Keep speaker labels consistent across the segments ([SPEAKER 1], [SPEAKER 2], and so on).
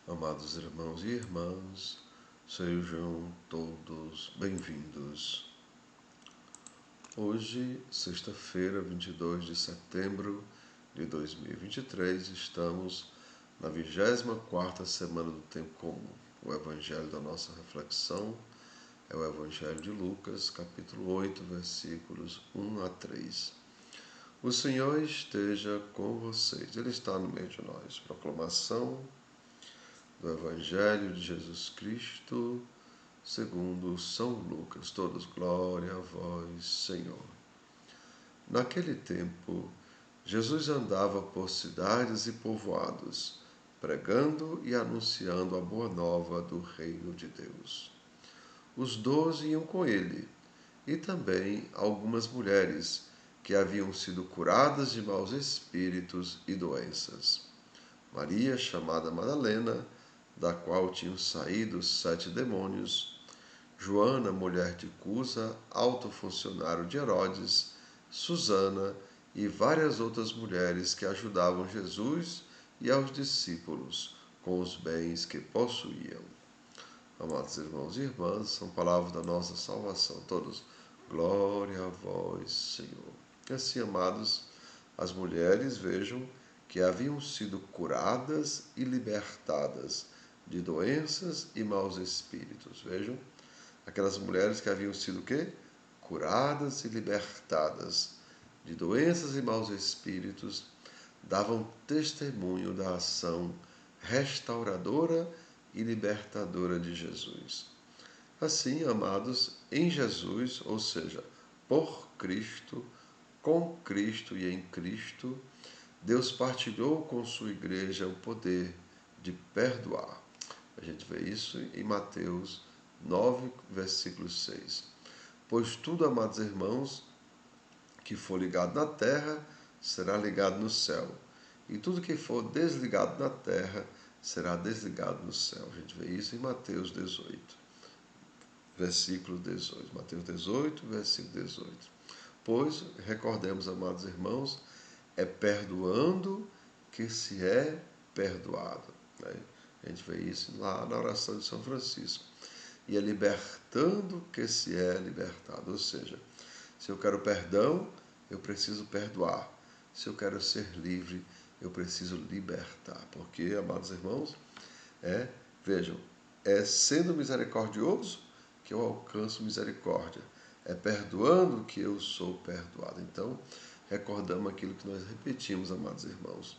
[SPEAKER 1] Amados irmãos e irmãs, sejam todos bem-vindos. Hoje, sexta-feira, 22 de setembro de 2023, estamos na 24ª semana do Tempo Comum. O evangelho da nossa reflexão é o Evangelho de Lucas, capítulo 8, versículos 1 a 3. O Senhor esteja com vocês, Ele está no meio de nós. Proclamação do Evangelho de Jesus Cristo, segundo São Lucas. Todos, glória a vós, Senhor. Naquele tempo, Jesus andava por cidades e povoados, pregando e anunciando a boa nova do reino de Deus. Os 12 iam com ele, e também algumas mulheres que haviam sido curadas de maus espíritos e doenças. Maria, chamada Madalena, da qual tinham saído 7 demônios, Joana, mulher de Cusa, alto funcionário de Herodes, Susana e várias outras mulheres que ajudavam Jesus e aos discípulos com os bens que possuíam. Amados irmãos e irmãs, são palavras da nossa salvação. Todos, glória a vós, Senhor. E assim, amados, as mulheres vejam que haviam sido curadas e libertadas de doenças e maus espíritos. Vejam, aquelas mulheres que haviam sido o quê? Curadas e libertadas de doenças e maus espíritos, davam testemunho da ação restauradora e libertadora de Jesus. Assim, amados, em Jesus, ou seja, por Cristo, com Cristo e em Cristo, Deus partilhou com sua igreja o poder de perdoar. A gente vê isso em Mateus 9, versículo 6. Pois tudo, amados irmãos, que for ligado na terra, será ligado no céu. E tudo que for desligado na terra, será desligado no céu. A gente vê isso em Mateus 18, versículo 18. Mateus 18, versículo 18. Pois, recordemos, amados irmãos, é perdoando que se é perdoado. Né? A gente vê isso lá na oração de São Francisco. E é libertando que se é libertado. Ou seja, se eu quero perdão, eu preciso perdoar. Se eu quero ser livre, eu preciso libertar. Porque, amados irmãos, vejam, é sendo misericordioso que eu alcanço misericórdia. É perdoando que eu sou perdoado. Então, recordamos aquilo que nós repetimos, amados irmãos.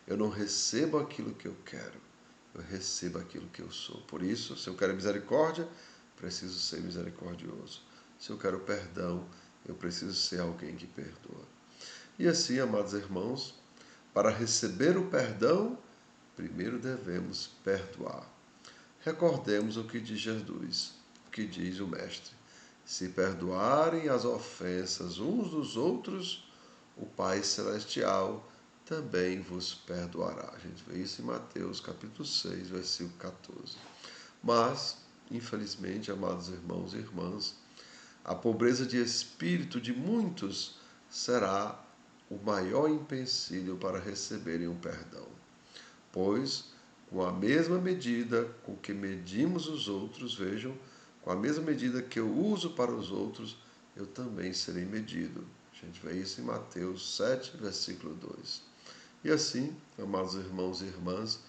[SPEAKER 1] Eu não recebo aquilo que eu quero, eu recebo aquilo que eu sou. Por isso, se eu quero misericórdia, preciso ser misericordioso. Se eu quero perdão, eu preciso ser alguém que perdoa. E assim, amados irmãos, para receber o perdão, primeiro devemos perdoar. Recordemos o que diz Jesus, o que diz o Mestre. Se perdoarem as ofensas uns dos outros, o Pai Celestial também vos perdoará. A gente vê isso em Mateus capítulo 6, versículo 14. Mas, infelizmente, amados irmãos e irmãs, a pobreza de espírito de muitos será o maior empecilho para receberem o perdão. Pois, com a mesma medida com que medimos os outros, vejam, com a mesma medida que eu uso para os outros, eu também serei medido. A gente vê isso em Mateus 7, versículo 2. E assim, amados irmãos e irmãs,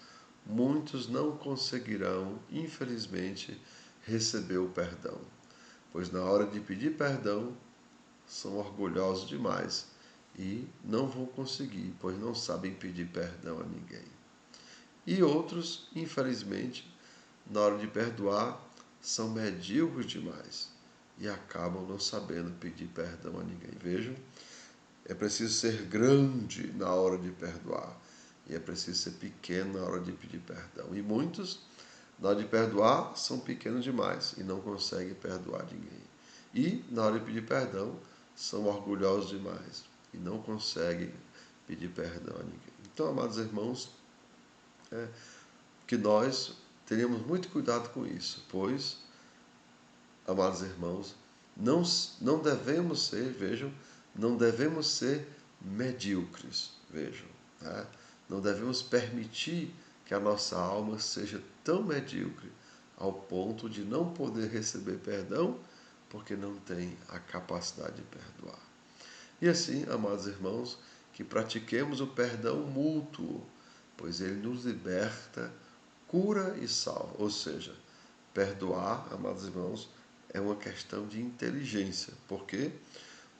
[SPEAKER 1] muitos não conseguirão, infelizmente, receber o perdão, pois na hora de pedir perdão, são orgulhosos demais e não vão conseguir, pois não sabem pedir perdão a ninguém. E outros, infelizmente, na hora de perdoar, são medíocres demais e acabam não sabendo pedir perdão a ninguém. Vejam, é preciso ser grande na hora de perdoar e é preciso ser pequeno na hora de pedir perdão. E muitos, na hora de perdoar, são pequenos demais e não conseguem perdoar ninguém. E, na hora de pedir perdão, são orgulhosos demais e não conseguem pedir perdão a ninguém. Então, amados irmãos, que nós tenhamos muito cuidado com isso, pois, amados irmãos, não devemos ser, vejam, não devemos ser medíocres, vejam, né? Não devemos permitir que a nossa alma seja tão medíocre ao ponto de não poder receber perdão porque não tem a capacidade de perdoar. E assim, amados irmãos, que pratiquemos o perdão mútuo, pois ele nos liberta, cura e salva. Ou seja, perdoar, amados irmãos, é uma questão de inteligência. Por quê?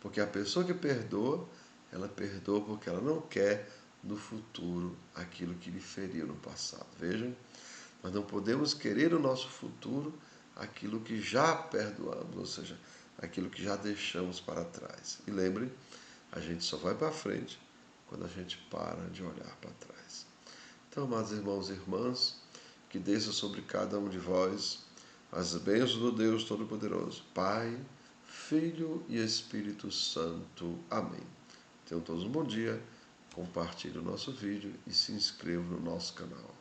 [SPEAKER 1] Porque a pessoa que perdoa, ela perdoa porque ela não quer no futuro aquilo que lhe feriu no passado. Vejam, nós não podemos querer no nosso futuro aquilo que já perdoamos, ou seja, aquilo que já deixamos para trás. E lembre, a gente só vai para frente quando a gente para de olhar para trás. Então, amados irmãos e irmãs, que desça sobre cada um de vós as bênçãos do Deus Todo-Poderoso, Pai, Filho e Espírito Santo. Amém. Tenham todos um bom dia, compartilhe o nosso vídeo e se inscrevam no nosso canal.